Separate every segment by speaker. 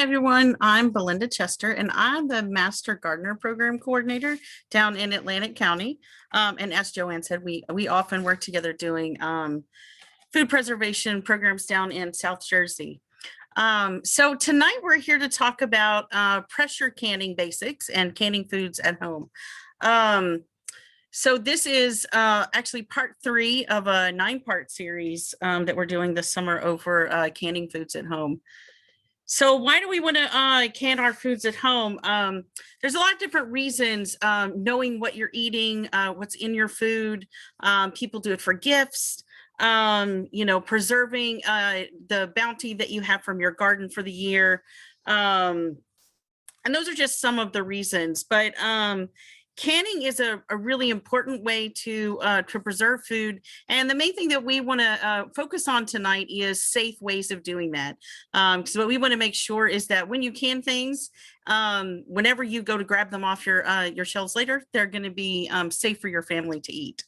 Speaker 1: everyone, I'm Belinda Chester, and I'm the Master Gardener Program Coordinator down in Atlantic County. And as Joanne said, we often work together doing food preservation programs down in South Jersey. So tonight we're here to talk about pressure canning basics and canning foods at home. So this is actually part 3 of a 9-part series that we're doing this summer over canning foods at home. So why do we want to can our foods at home? There's a lot of different reasons. Knowing what you're eating, what's in your food. People do it for gifts. Preserving the bounty that you have from your garden for the year. And those are just some of the reasons. But canning is a really important way to preserve food. And the main thing that we want to focus on tonight is safe ways of doing that. So what we want to make sure is that when you can things, whenever you go to grab them off your shelves later, they're going to be safe for your family to eat.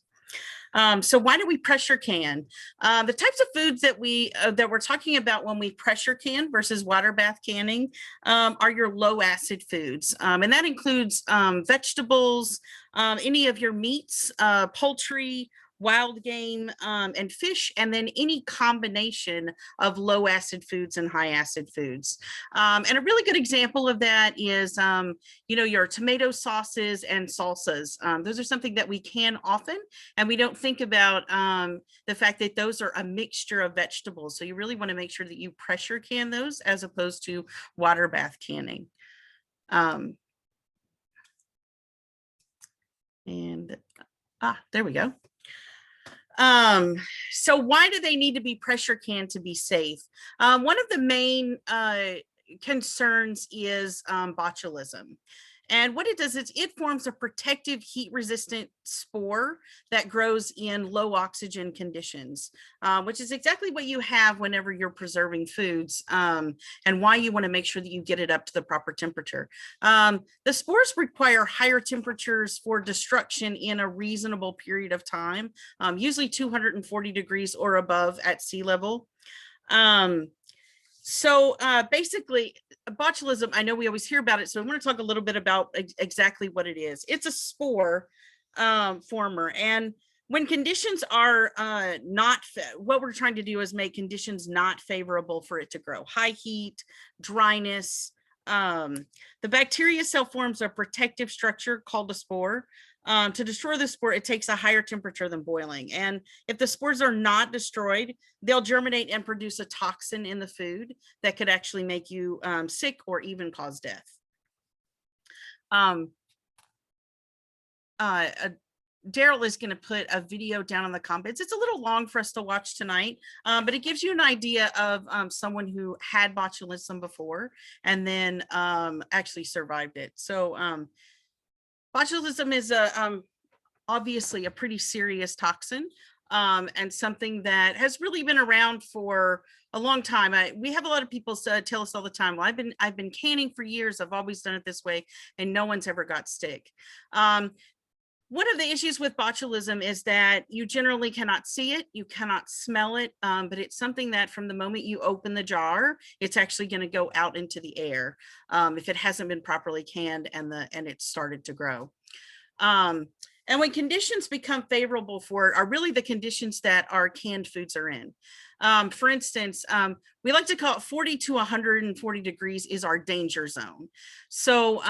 Speaker 1: So why do we pressure can? The types of foods that we're talking about when we pressure can versus water bath canning are your low acid foods. And that includes vegetables, any of your meats, poultry, wild game, and fish, and then any combination of low acid foods and high acid foods. And a really good example of that is, your tomato sauces and salsas. Those are something that we can often, and we don't think about the fact that those are a mixture of vegetables. So you really want to make sure that you pressure can those as opposed to water bath canning. There we go. So why do they need to be pressure canned to be safe? One of the main concerns is botulism. And what it does is it forms a protective heat-resistant spore that grows in low oxygen conditions, which is exactly what you have whenever you're preserving foods, and why you want to make sure that you get it up to the proper temperature. The spores require higher temperatures for destruction in a reasonable period of time, usually 240 degrees or above at sea level. So basically, botulism, I know we always hear about it, so I want to talk a little bit about exactly what it is. It's a spore former, and when conditions are what we're trying to do is make conditions not favorable for it to grow. High heat, dryness. The bacteria cell forms a protective structure called a spore. To destroy the spore, it takes a higher temperature than boiling. And if the spores are not destroyed, they'll germinate and produce a toxin in the food that could actually make you sick or even cause death. Daryl is going to put a video down in the comments. It's a little long for us to watch tonight, but it gives you an idea of someone who had botulism before and then actually survived it. So botulism is obviously a pretty serious toxin, and something that has really been around for a long time. We have a lot of people tell us all the time, well, I've been canning for years. I've always done it this way, and no one's ever got sick. One of the issues with botulism is that you generally cannot see it, you cannot smell it, but it's something that from the moment you open the jar, it's actually going to go out into the air if it hasn't been properly canned and it's started to grow. And when conditions become favorable for it are really the conditions that our canned foods are in. For instance, we like to call it 40 to 140 degrees is our danger zone. So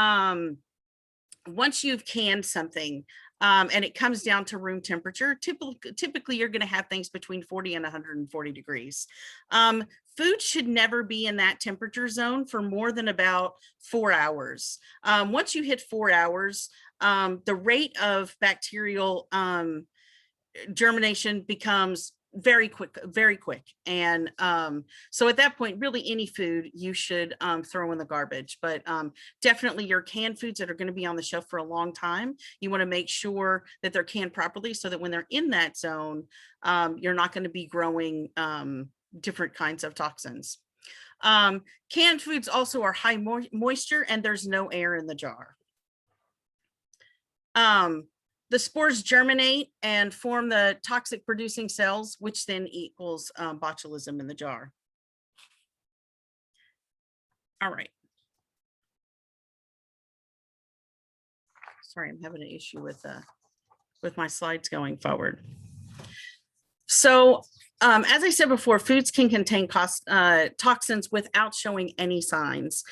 Speaker 1: once you've canned something, and it comes down to room temperature, typically you're going to have things between 40 and 140 degrees. Food should never be in that temperature zone for more than about 4 hours. Once you hit 4 hours, the rate of bacterial germination becomes very quick. And so at that point, really any food you should throw in the garbage, but definitely your canned foods that are going to be on the shelf for a long time, you want to make sure that they're canned properly so that when they're in that zone, you're not going to be growing different kinds of toxins. Canned foods also are high moisture and there's no air in the jar. The spores germinate and form the toxic producing cells, which then equals botulism in the jar. All right. Sorry, I'm having an issue with my slides going forward. So as I said before, foods can contain toxins without showing any signs.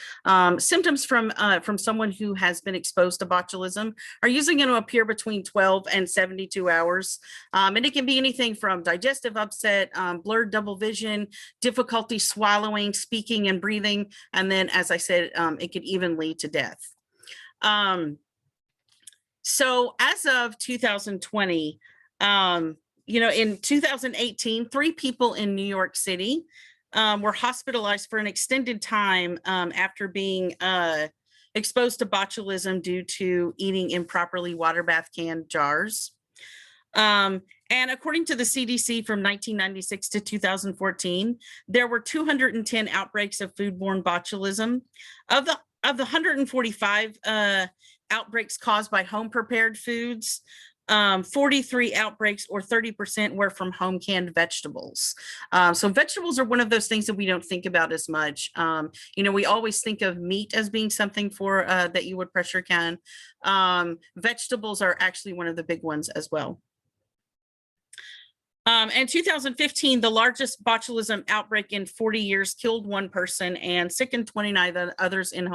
Speaker 1: Symptoms from someone who has been exposed to botulism are usually going to appear between 12 and 72 hours. And it can be anything from digestive upset, blurred double vision, difficulty swallowing, speaking, and breathing. And then, as I said, it could even lead to death. So as of 2020, in 2018, 3 people in New York City were hospitalized for an extended time after being exposed to botulism due to eating improperly water bath can jars. And according to the CDC from 1996 to 2014, there were 210 outbreaks of foodborne botulism. Of the 145 outbreaks caused by home prepared foods, 43 outbreaks or 30% were from home canned vegetables. So vegetables are one of those things that we don't think about as much. We always think of meat as being something for that you would pressure can. Vegetables are actually one of the big ones as well. In 2015, the largest botulism outbreak in 40 years killed 1 person and sickened 29 others in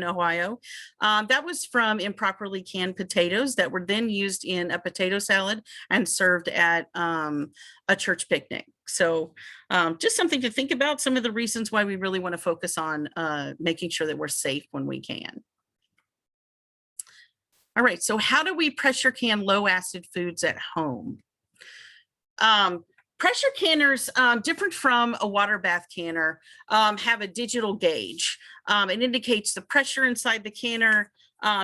Speaker 1: Ohio. That was from improperly canned potatoes that were then used in a potato salad and served at a church picnic. So just something to think about, some of the reasons why we really want to focus on making sure that we're safe when we can. All right, so how do we pressure can low acid foods at home? Pressure canners, different from a water bath canner, have a digital gauge. It indicates the pressure inside the canner.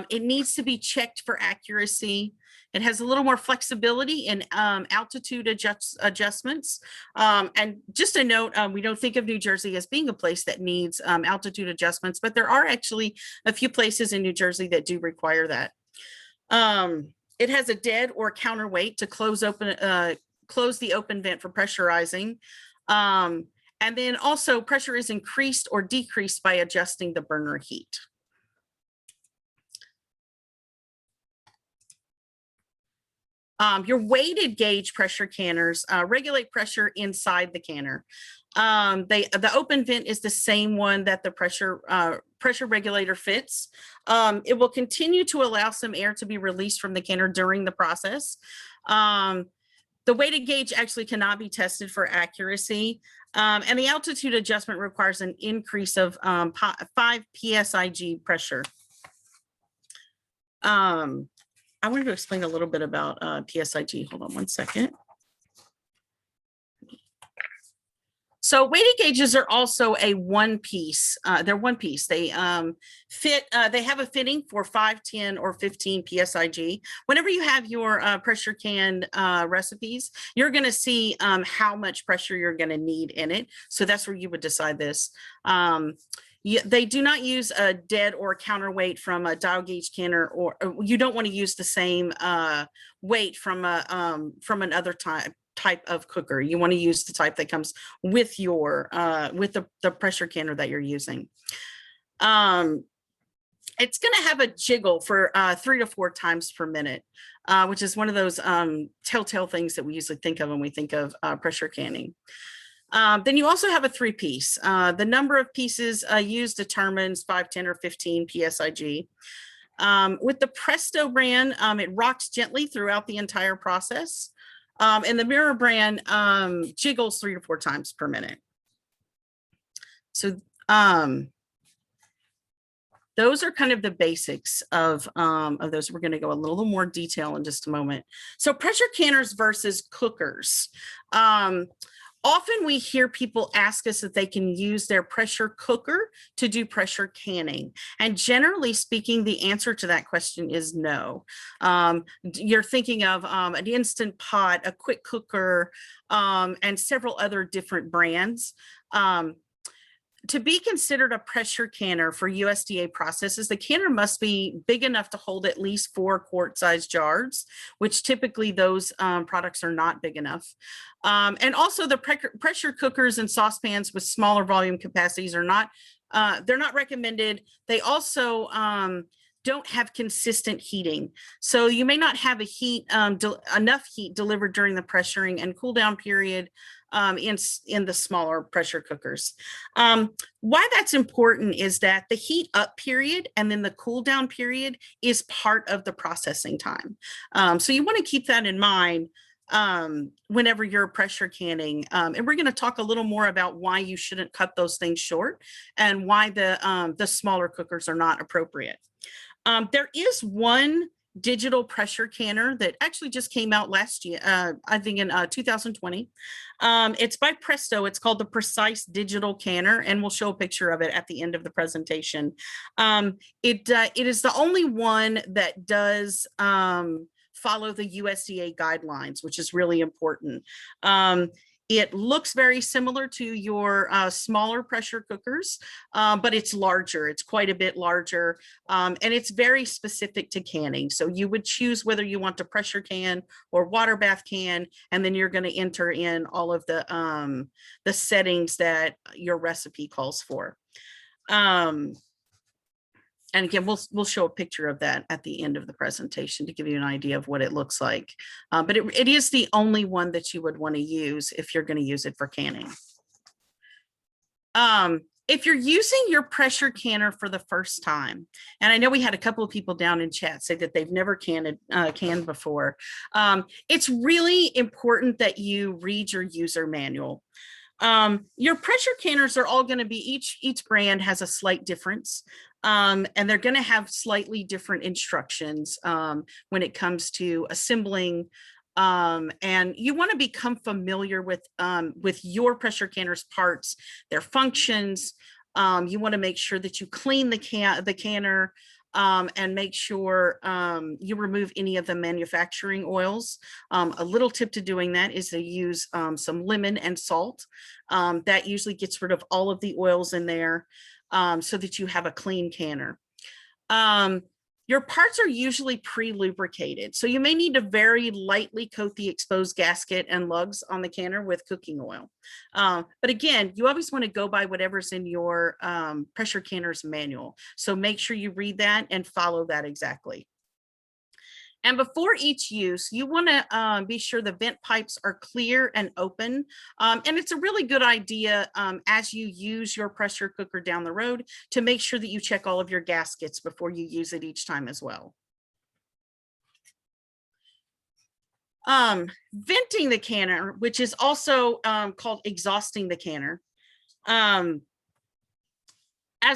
Speaker 1: It needs to be checked for accuracy. It has a little more flexibility in altitude adjustments. And just a note, we don't think of New Jersey as being a place that needs altitude adjustments, but there are actually a few places in New Jersey that do require that. It has a dead or counterweight to close the open vent for pressurizing. And then also pressure is increased or decreased by adjusting the burner heat. Your weighted gauge pressure canners regulate pressure inside the canner. The open vent is the same one that the pressure regulator fits. It will continue to allow some air to be released from the canner during the process. The weighted gauge actually cannot be tested for accuracy. And the altitude adjustment requires an increase of 5 PSIG pressure. I wanted to explain a little bit about PSIG. Hold on one second. So weighted gauges are also a one piece. They're one piece. They they have a fitting for 5, 10, or 15 PSIG. Whenever you have your pressure can recipes, you're going to see how much pressure you're going to need in it. So that's where you would decide this. They do not use a dead or counterweight from a dial gauge canner, or you don't want to use the same weight from another type of cooker. You want to use the type that comes with your with the pressure canner that you're using. It's going to have a jiggle for 3 to 4 times per minute, which is one of those telltale things that we usually think of when we think of pressure canning. Then you also have a 3-piece. The number of pieces used determines 5, 10, or 15 PSIG. With the Presto brand, it rocks gently throughout the entire process. And the Mirror brand jiggles 3 to 4 times per minute. So those are kind of the basics of those. We're going to go a little more detail in just a moment. So pressure canners versus cookers. Often we hear people ask us if they can use their pressure cooker to do pressure canning. And generally speaking, the answer to that question is no. You're thinking of an Instant Pot, a quick cooker, and several other different brands. To be considered a pressure canner for USDA processes, the canner must be big enough to hold at least 4 quart-sized jars, which typically those products are not big enough. And also the pressure cookers and saucepans with smaller volume capacities are not they're not recommended. They also don't have consistent heating. So you may not have enough heat delivered during the pressuring and cool down period in the smaller pressure cookers. Why that's important is that the heat up period and then the cool down period is part of the processing time. So you want to keep that in mind whenever you're pressure canning. And we're going to talk a little more about why you shouldn't cut those things short and why the smaller cookers are not appropriate. There is one digital pressure canner that actually just came out last year, I think in 2020. It's by Presto. It's called the Precise Digital Canner, and we'll show a picture of it at the end of the presentation. It is the only one that does follow the USDA guidelines, which is really important. It looks very similar to your smaller pressure cookers, but it's larger. It's quite a bit larger, and it's very specific to canning. So you would choose whether you want to pressure can or water bath can, and then you're going to enter in all of the settings that your recipe calls for. And again, we'll show a picture of that at the end of the presentation to give you an idea of what it looks like. But it is the only one that you would want to use if you're going to use it for canning. If you're using your pressure canner for the first time, and I know we had a couple of people down in chat say that they've never canned before, it's really important that you read your user manual. Your pressure canners are all going to be, each brand has a slight difference. And they're going to have slightly different instructions when it comes to assembling. And you want to become familiar with your pressure canner's parts, their functions. You want to make sure that you clean the canner and make sure you remove any of the manufacturing oils. A little tip to doing that is to use some lemon and salt. That usually gets rid of all of the oils in there. So that you have a clean canner. Your parts are usually pre-lubricated, so you may need to very lightly coat the exposed gasket and lugs on the canner with cooking oil. But again, you always want to go by whatever's in your pressure canner's manual. So make sure you read that and follow that exactly. And before each use, you want to be sure the vent pipes are clear and open. And it's a really good idea as you use your pressure cooker down the road to make sure that you check all of your gaskets before you use it each time as well. Venting the canner, which is also called exhausting the canner. As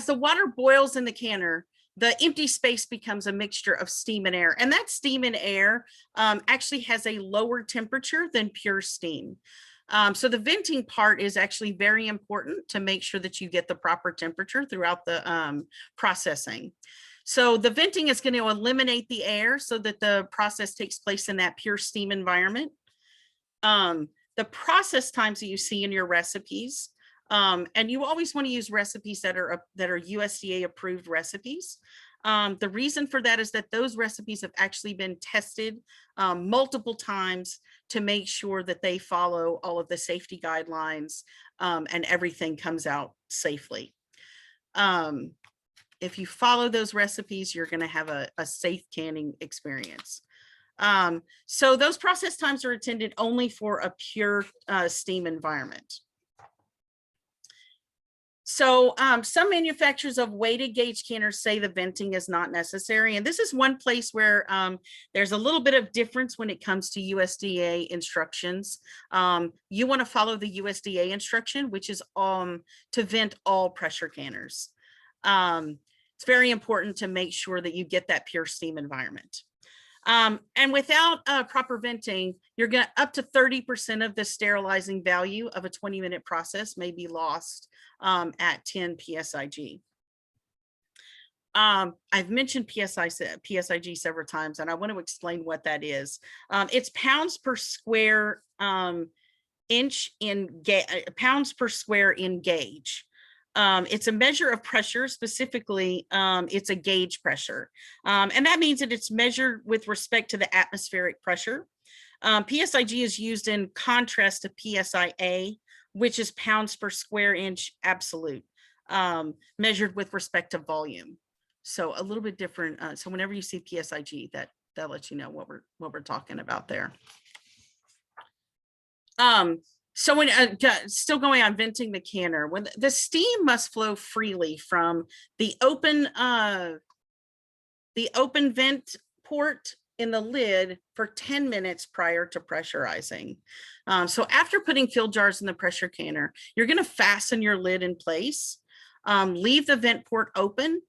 Speaker 1: the water boils in the canner, the empty space becomes a mixture of steam and air. And that steam and air actually has a lower temperature than pure steam. So the venting part is actually very important to make sure that you get the proper temperature throughout the processing. So the venting is going to eliminate the air so that the process takes place in that pure steam environment. The process times that you see in your recipes, and you always want to use recipes that are USDA approved recipes. The reason for that is that those recipes have actually been tested multiple times to make sure that they follow all of the safety guidelines and everything comes out safely. If you follow those recipes, you're going to have a safe canning experience. So those process times are intended only for a pure steam environment. So some manufacturers of weighted gauge canners say the venting is not necessary. And this is one place where there's a little bit of difference when it comes to USDA instructions. You want to follow the USDA instruction, which is to vent all pressure canners. It's very important to make sure that you get that pure steam environment. And without proper venting, you're going to up to 30% of the sterilizing value of a 20-minute process may be lost at 10 PSIG. I've mentioned PSIG several times, and I want to explain what that is. It's pounds per square inch in pounds per square in gauge. It's a measure of pressure. Specifically, it's a gauge pressure. And that means that it's measured with respect to the atmospheric pressure. PSIG is used in contrast to PSIA, which is pounds per square inch absolute. measured with respect to volume. So a little bit different. So whenever you see PSIG, that lets you know what we're talking about there. So when still going on venting the canner, when the steam must flow freely from the open vent port in the lid for 10 minutes prior to pressurizing. So after putting fill jars in the pressure canner, you're going to fasten your lid in place, leave the vent port open,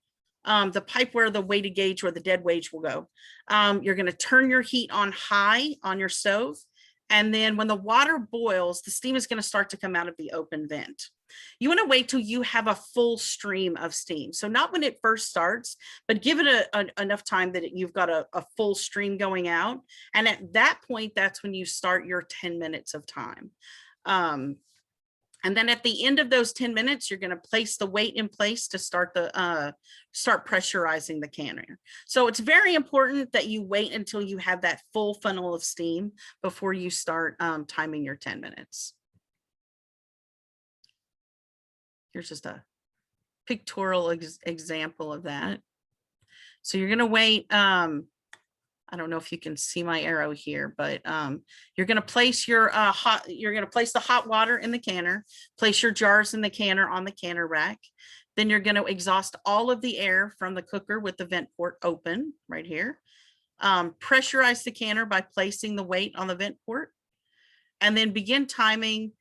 Speaker 1: the pipe where the weighted gauge or the dead weight will go. You're going to turn your heat on high on your stove. And then when the water boils, the steam is going to start to come out of the open vent. You want to wait till you have a full stream of steam. So not when it first starts, but give it enough time that you've got a full stream going out. And at that point, that's when you start your 10 minutes of time. And then at the end of those 10 minutes, you're going to place the weight in place to start pressurizing the canner. So it's very important that you wait until you have that full funnel of steam before you start timing your 10 minutes. Here's just a pictorial example of that. So you're going to wait. I don't know if you can see my arrow here, but you're going to place your place the hot water in the canner, place your jars in the canner on the canner rack. Then you're going to exhaust all of the air from the cooker with the vent port open right here. Pressurize the canner by placing the weight on the vent port, and then begin timing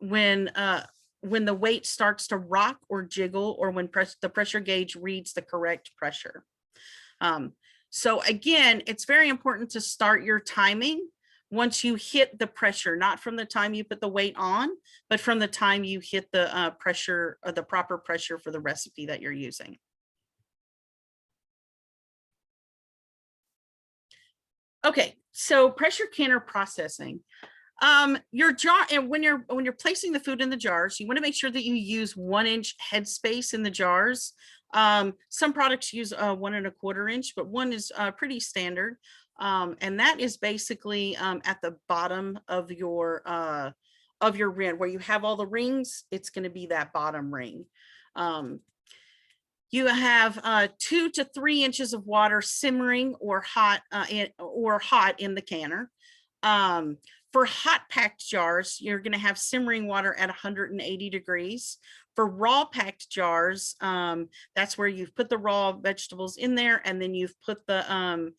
Speaker 1: when the weight starts to rock or jiggle, or when the pressure gauge reads the correct pressure. So again, it's very important to start your timing once you hit the pressure, not from the time you put the weight on, but from the time you hit the pressure, or the proper pressure for the recipe that you're using. Okay, so pressure canner processing. Your jar, and when you're placing the food in the jars, you want to make sure that you use 1-inch headspace in the jars. Some products use 1 1/4 inch, but 1 is pretty standard. And that is basically at the bottom of your ring, where you have all the rings. It's going to be that bottom ring. You have 2 to 3 inches of water simmering or hot in the canner. For hot packed jars, you're going to have simmering water at 180 degrees. For raw packed jars, that's where you've put the raw vegetables in there, and then you've poured the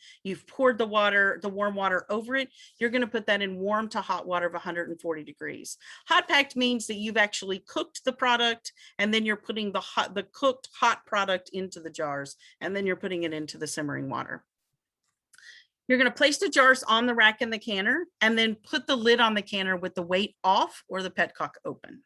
Speaker 1: warm water over it. You're going to put that in warm to hot water of 140 degrees. Hot packed means that you've actually cooked the product, and then you're putting the cooked hot product into the jars, and then you're putting it into the simmering water. You're going to place the jars on the rack in the canner, and then put the lid on the canner with the weight off or the petcock open.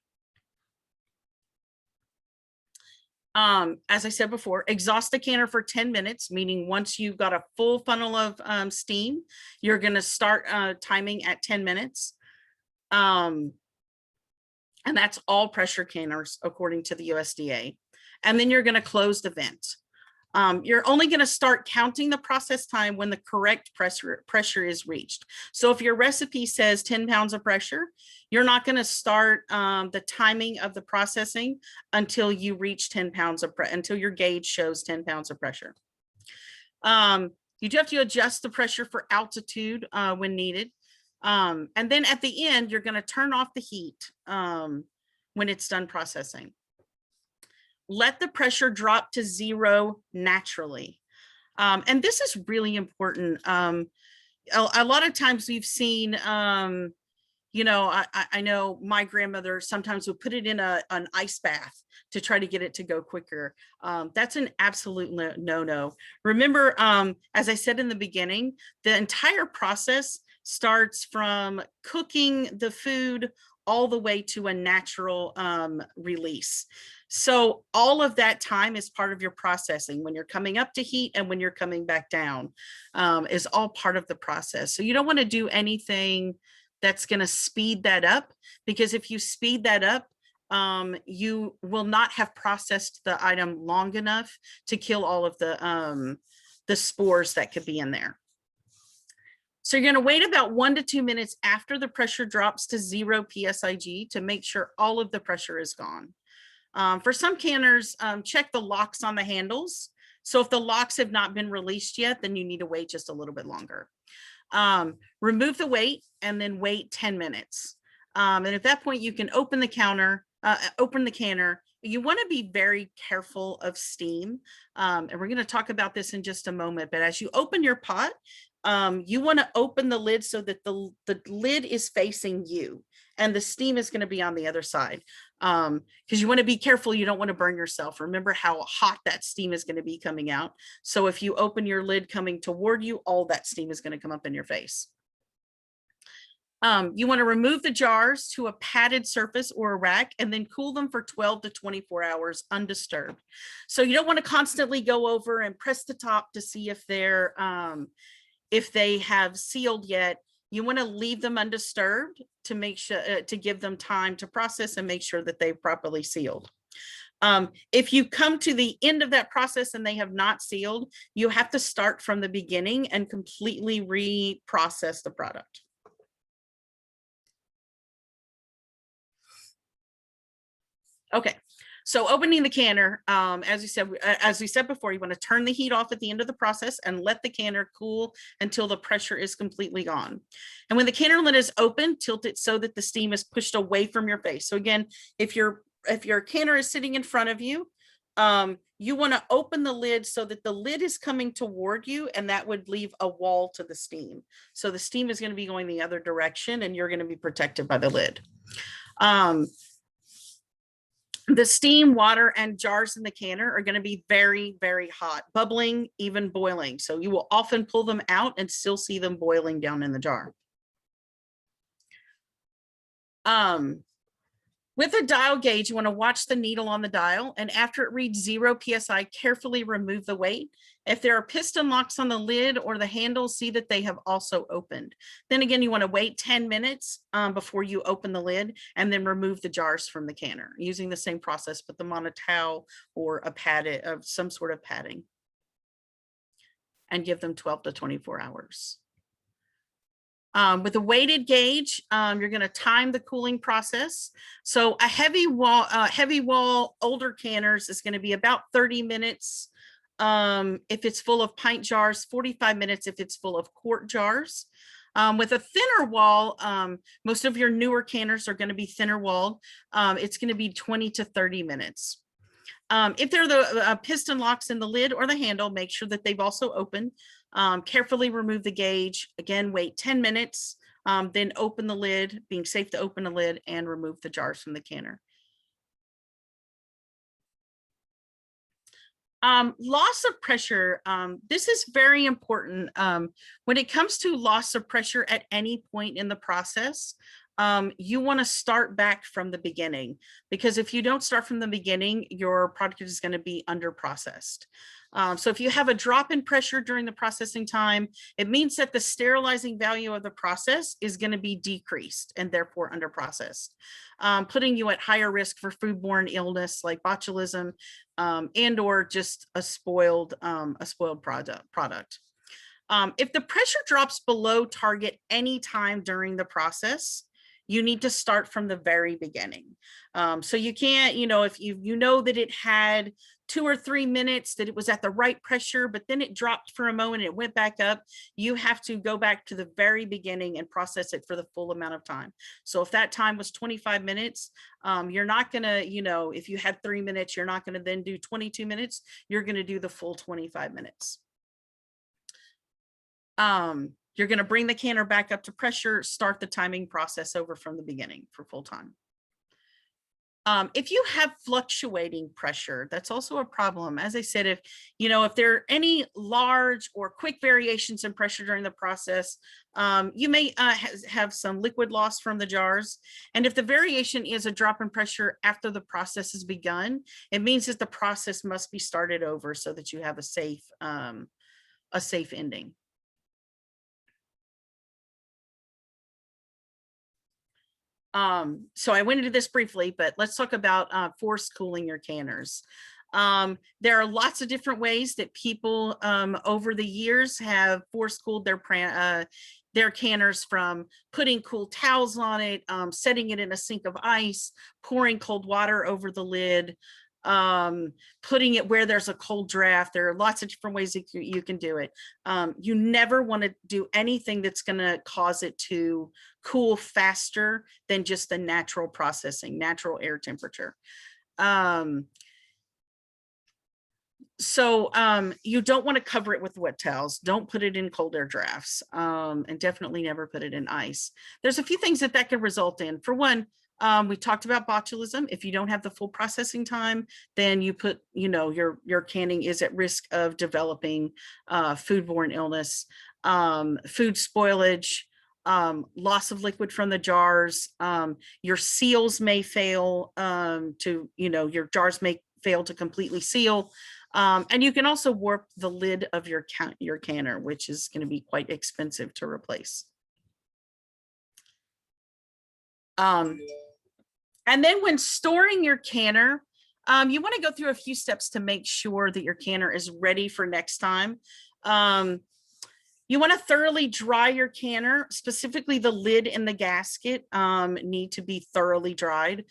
Speaker 1: As I said before, exhaust the canner for 10 minutes, meaning once you've got a full funnel of steam, you're going to start timing at 10 minutes. And that's all pressure canners according to the USDA. And then you're going to close the vent. You're only going to start counting the process time when the correct pressure is reached. So if your recipe says 10 pounds of pressure, you're not going to start the timing of the processing until you reach 10 pounds of until your gauge shows 10 pounds of pressure. You do have to adjust the pressure for altitude when needed. And then at the end, you're going to turn off the heat when it's done processing. Let the pressure drop to 0 naturally. And this is really important. A lot of times we've seen, you know, I know my grandmother sometimes would put it in an ice bath to try to get it to go quicker. That's an absolute no-no. Remember, as I said in the beginning, the entire process starts from cooking the food all the way to a natural release. So all of that time is part of your processing. When you're coming up to heat and when you're coming back down is all part of the process. So you don't want to do anything that's going to speed that up, because if you speed that up, you will not have processed the item long enough to kill all of the spores that could be in there. So you're going to wait about 1 to 2 minutes after the pressure drops to 0 PSIG to make sure all of the pressure is gone. For some canners, check the locks on the handles. So if the locks have not been released yet, then you need to wait just a little bit longer. Remove the weight and then wait 10 minutes. And at that point, you can open the canner. You want to be very careful of steam. And we're going to talk about this in just a moment. But as you open your pot, you want to open the lid so that the lid is facing you and the steam is going to be on the other side. Because you want to be careful. You don't want to burn yourself. Remember how hot that steam is going to be coming out. So if you open your lid coming toward you, all that steam is going to come up in your face. You want to remove the jars to a padded surface or a rack and then cool them for 12 to 24 hours undisturbed. So you don't want to constantly go over and press the top to see if they have sealed yet. You want to leave them undisturbed to make sure to give them time to process and make sure that they've properly sealed. If you come to the end of that process and they have not sealed, you have to start from the beginning and completely reprocess the product. Okay, so opening the canner, as we said before, you want to turn the heat off at the end of the process and let the canner cool until the pressure is completely gone. And when the canner lid is open, tilt it so that the steam is pushed away from your face. So again, if your canner is sitting in front of you, you want to open the lid so that the lid is coming toward you, and that would leave a wall to the steam. So the steam is going to be going the other direction and you're going to be protected by the lid. The steam, water, and jars in the canner are going to be very, very hot, bubbling, even boiling. So you will often pull them out and still see them boiling down in the jar. With a dial gauge, you want to watch the needle on the dial, and after it reads 0 psi, carefully remove the weight. If there are piston locks on the lid or the handle, see that they have also opened. Then again, you want to wait 10 minutes before you open the lid and then remove the jars from the canner using the same process, put them on a towel or a padded of some sort of padding and give them 12 to 24 hours. With a weighted gauge, you're going to time the cooling process. So a heavy wall older canners is going to be about 30 minutes if it's full of pint jars, 45 minutes if it's full of quart jars. With a thinner wall, most of your newer canners are going to be thinner walled. It's going to be 20 to 30 minutes. If they're the piston locks in the lid or the handle, make sure that they've also opened. Carefully remove the gauge. Again, wait 10 minutes, then open the lid, being safe to open the lid and remove the jars from the canner. Loss of pressure. This is very important. When it comes to loss of pressure at any point in the process, you want to start back from the beginning, because if you don't start from the beginning, your product is going to be under processed. So if you have a drop in pressure during the processing time, it means that the sterilizing value of the process is going to be decreased and therefore under processed, putting you at higher risk for foodborne illness like botulism and or just a spoiled product. If the pressure drops below target anytime during the process, you need to start from the very beginning. So you can't, if you know that it had 2 or 3 minutes that it was at the right pressure, but then it dropped for a moment, it went back up, you have to go back to the very beginning and process it for the full amount of time. So if that time was 25 minutes, you're not gonna, if you had 3 minutes, you're not gonna then do 22 minutes, you're gonna do the full 25 minutes. You're going to bring the canner back up to pressure, start the timing process over from the beginning for full time. If you have fluctuating pressure, that's also a problem. As I said, if there are any large or quick variations in pressure during the process, you may have some liquid loss from the jars. And if the variation is a drop in pressure after the process has begun, it means that the process must be started over so that you have a safe ending. So I went into this briefly, but let's talk about force cooling your canners. There are lots of different ways that people over the years have force cooled their canners from putting cool towels on it, setting it in a sink of ice, pouring cold water over the lid, putting it where there's a cold draft. There are lots of different ways that you can do it. You never want to do anything that's going to cause it to cool faster than just the natural processing, natural air temperature. So you don't want to cover it with wet towels. Don't put it in cold air drafts, and definitely never put it in ice. There's a few things that can result in. For one, we talked about botulism. If you don't have the full processing time, then you put, your canning is at risk of developing foodborne illness, food spoilage, loss of liquid from the jars. Your seals may fail your jars may fail to completely seal. And you can also warp the lid of your canner, which is going to be quite expensive to replace. And then when storing your canner, you want to go through a few steps to make sure that your canner is ready for next time. You want to thoroughly dry your canner, specifically the lid and the gasket need to be thoroughly dried.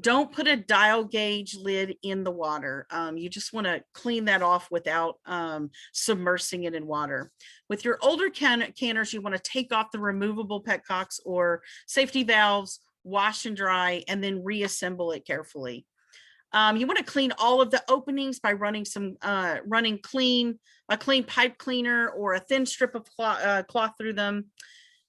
Speaker 1: Don't put a dial gauge lid in the water. You just want to clean that off without submersing it in water. With your older canners, you want to take off the removable petcocks or safety valves, wash and dry, and then reassemble it carefully. You want to clean all of the openings by running a clean pipe cleaner or a thin strip of cloth through them.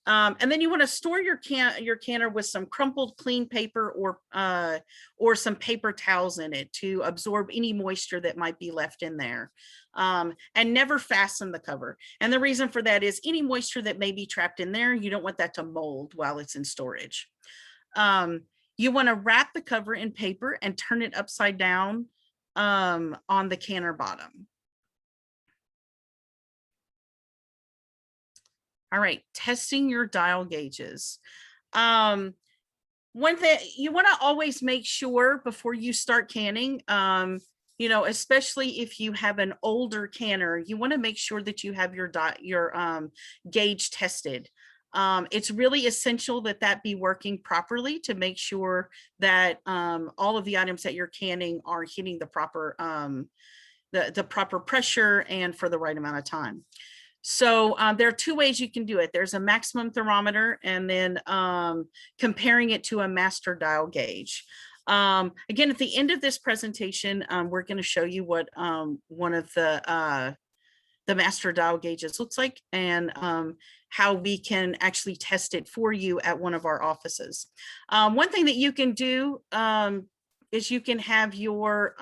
Speaker 1: And then you want to store your canner with some crumpled clean paper or some paper towels in it to absorb any moisture that might be left in there. And never fasten the cover. And the reason for that is any moisture that may be trapped in there, you don't want that to mold while it's in storage. You want to wrap the cover in paper and turn it upside down on the canner bottom. All right, testing your dial gauges. One thing you want to always make sure before you start canning, especially if you have an older canner, you want to make sure that you have your gauge tested. It's really essential that be working properly to make sure that all of the items that you're canning are hitting the proper the proper pressure and for the right amount of time. So there are two ways you can do it. There's a maximum thermometer and then comparing it to a master dial gauge. Again, at the end of this presentation, we're going to show you what one of the master dial gauges looks like and how we can actually test it for you at one of our offices. One thing that you can do is you can have your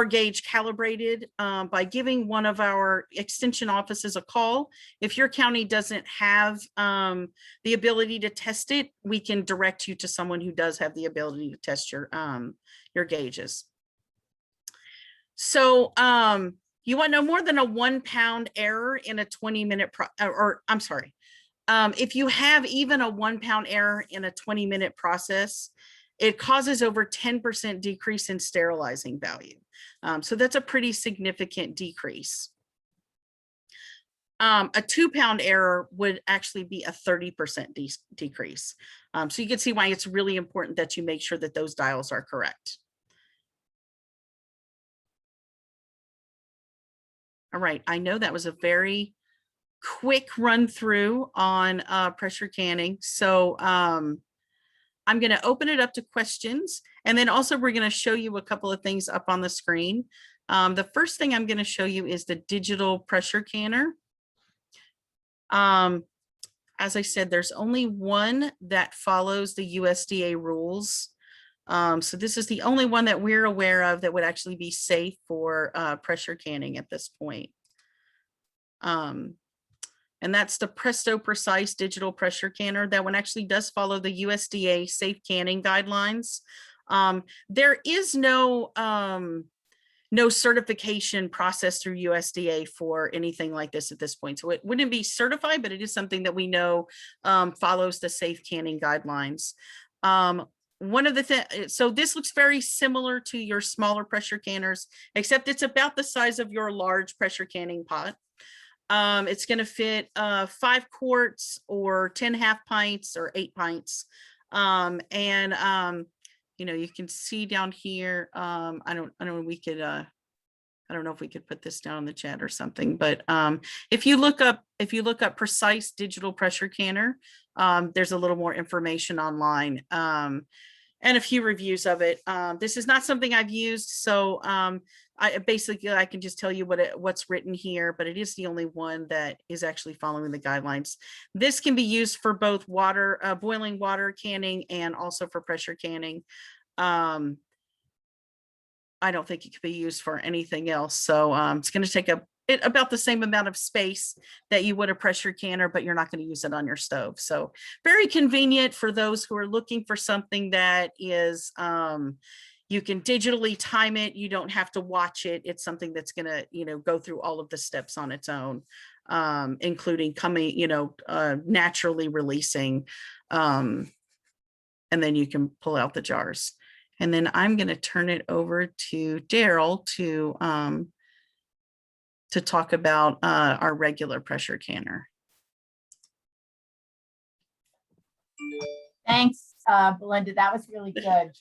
Speaker 1: gauge calibrated by giving one of our extension offices a call. If your county doesn't have the ability to test it, we can direct you to someone who does have the ability to test your gauges. So you want no more than a 1 pound error in a 20-minute if you have even a 1 pound error in a 20-minute process, it causes over 10% decrease in sterilizing value. So that's a pretty significant decrease. A 2 pound error would actually be a 30% decrease. So you can see why it's really important that you make sure that those dials are correct. All right, I know that was a very quick run through on pressure canning. So I'm going to open it up to questions. And then also we're going to show you a couple of things up on the screen. The first thing I'm going to show you is the digital pressure canner. As I said, there's only one that follows the USDA rules. So this is the only one that we're aware of that would actually be safe for pressure canning at this point. And that's the Presto Precise digital pressure canner. That one actually does follow the USDA safe canning guidelines. There is no certification process through USDA for anything like this at this point. So it wouldn't be certified, but it is something that we know follows the safe canning guidelines. One of the things, so this looks very similar to your smaller pressure canners, except it's about the size of your large pressure canning pot. It's going to fit 5 quarts or 10 half pints or 8 pints. You know, you can see down here. I don't know. We could. I don't know if we could put this down in the chat or something, but if you look up precise digital pressure canner, there's a little more information online. And a few reviews of it. This is not something I've used, so I can just tell you what's written here, but it is the only one that is actually following the guidelines. This can be used for both water, boiling water canning, and also for pressure canning. I don't think it could be used for anything else. So it's going to take about the same amount of space that you would a pressure canner, but you're not going to use it on your stove. So very convenient for those who are looking for something that is, you can digitally time it. You don't have to watch it. It's something that's going to, you know, go through all of the steps on its own, including coming, you know, naturally releasing, and then you can pull out the jars. And then I'm going to turn it over to Daryl to talk about our regular pressure canner.
Speaker 2: Thanks, Belinda. That was really good.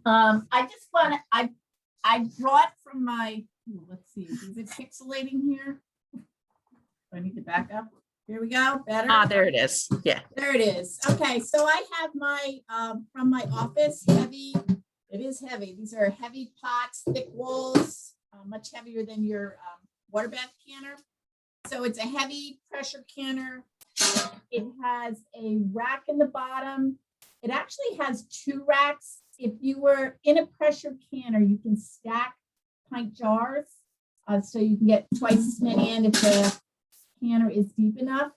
Speaker 2: I just want to, I brought from my, let's see, is it pixelating here? I need to back up. Here we go. Better.
Speaker 1: Ah, there it is. Yeah.
Speaker 2: There it is. Okay, so I have my from my office heavy. It is heavy. These are heavy pots, thick walls, much heavier than your water bath canner. So it's a heavy pressure canner. It has a rack in the bottom. It actually has 2 racks. If you were in a pressure canner, you can stack pint jars, so you can get twice as many in if the canner is deep enough.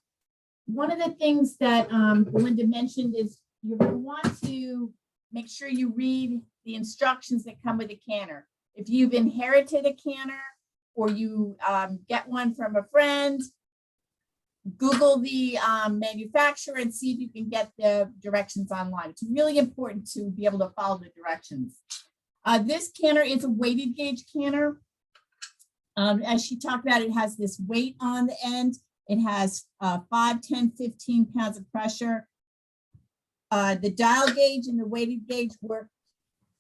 Speaker 2: One of the things that Belinda mentioned is you're going to want to make sure you read the instructions that come with a canner. If you've inherited a canner or you get one from a friend, Google the manufacturer and see if you can get the directions online. It's really important to be able to follow the directions. This canner is a weighted gauge canner. As she talked about, it has this weight on the end. It has 5, 10, 15 pounds of pressure. The dial gauge and the weighted gauge work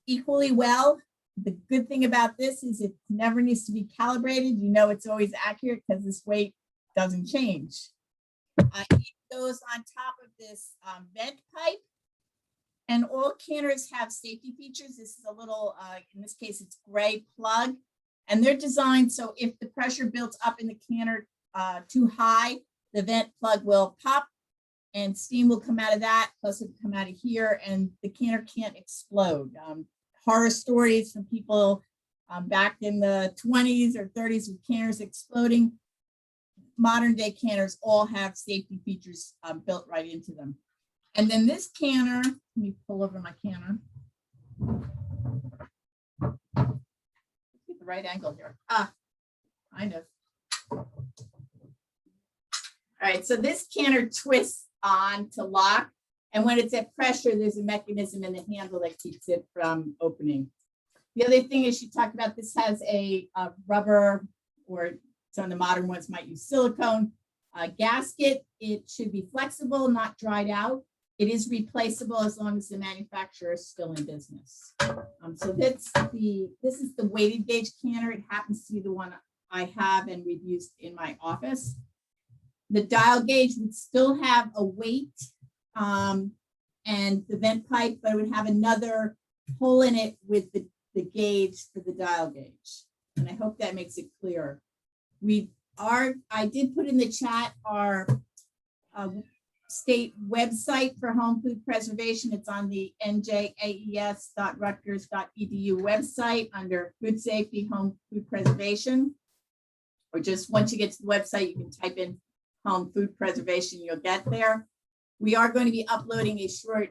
Speaker 2: equally well. The good thing about this is it never needs to be calibrated. You know it's always accurate because this weight doesn't change. It goes on top of this vent pipe, and all canners have safety features. This is a little, in this case, it's gray plug, and they're designed so if the pressure builds up in the canner too high, the vent plug will pop and steam will come out of that, plus it will come out of here, and the canner can't explode. Horror stories from people back in the 20s or 30s with canners exploding. Modern day canners all have safety features built right into them. And then this canner, let me pull over my canner. Get the right angle here. Kind of. All right, so this canner twists on to lock. And when it's at pressure, there's a mechanism in the handle that keeps it from opening. The other thing is she talked about this has a rubber, or some of the modern ones might use silicone gasket. It should be flexible, not dried out. It is replaceable as long as the manufacturer is still in business. So this is the weighted gauge canner. It happens to be the one I have and we've used in my office. The dial gauge would still have a weight and the vent pipe, but it would have another hole in it with the gauge for the dial gauge. And I hope that makes it clearer. I did put in the chat our state website for home food preservation. It's on the njaes.rutgers.edu website under food safety, home food preservation. Or just once you get to the website, you can type in home food preservation, you'll get there. We are going to be uploading a short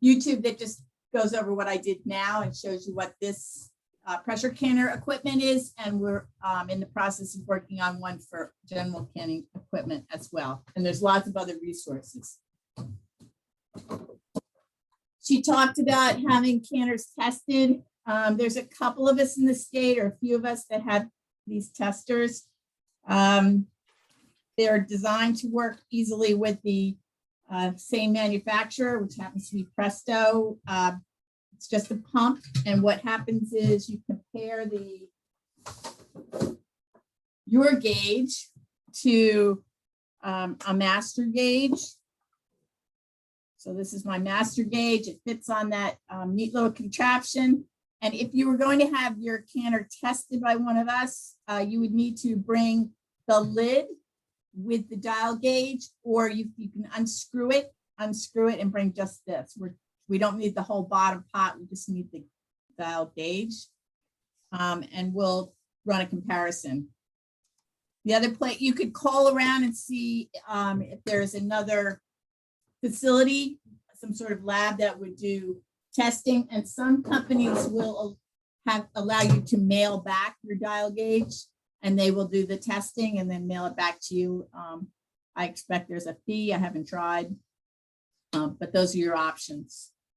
Speaker 2: YouTube that just goes over what I did now and shows you what this pressure canner equipment is. And we're in the process of working on one for general canning equipment as well. And there's lots of other resources. She talked about having canners tested. There's a couple of us in the state, or a few of us, that have these testers. they're designed to work easily with the same manufacturer, which happens to be Presto. It's just a pump, and what happens is you compare your gauge to a master gauge. So this is my master gauge. It fits on that neat little contraption. And if you were going to have your canner tested by one of us, you would need to bring the lid with the dial gauge, or you can unscrew it and bring just this. We don't need the whole bottom pot. We just need the dial gauge. And we'll run a comparison. The other place, you could call around and see if there's another facility, some sort of lab that would do testing, and some companies will allow you to mail back your dial gauge, and they will do the testing and then mail it back to you. I expect there's a fee. I haven't tried, but those are your options.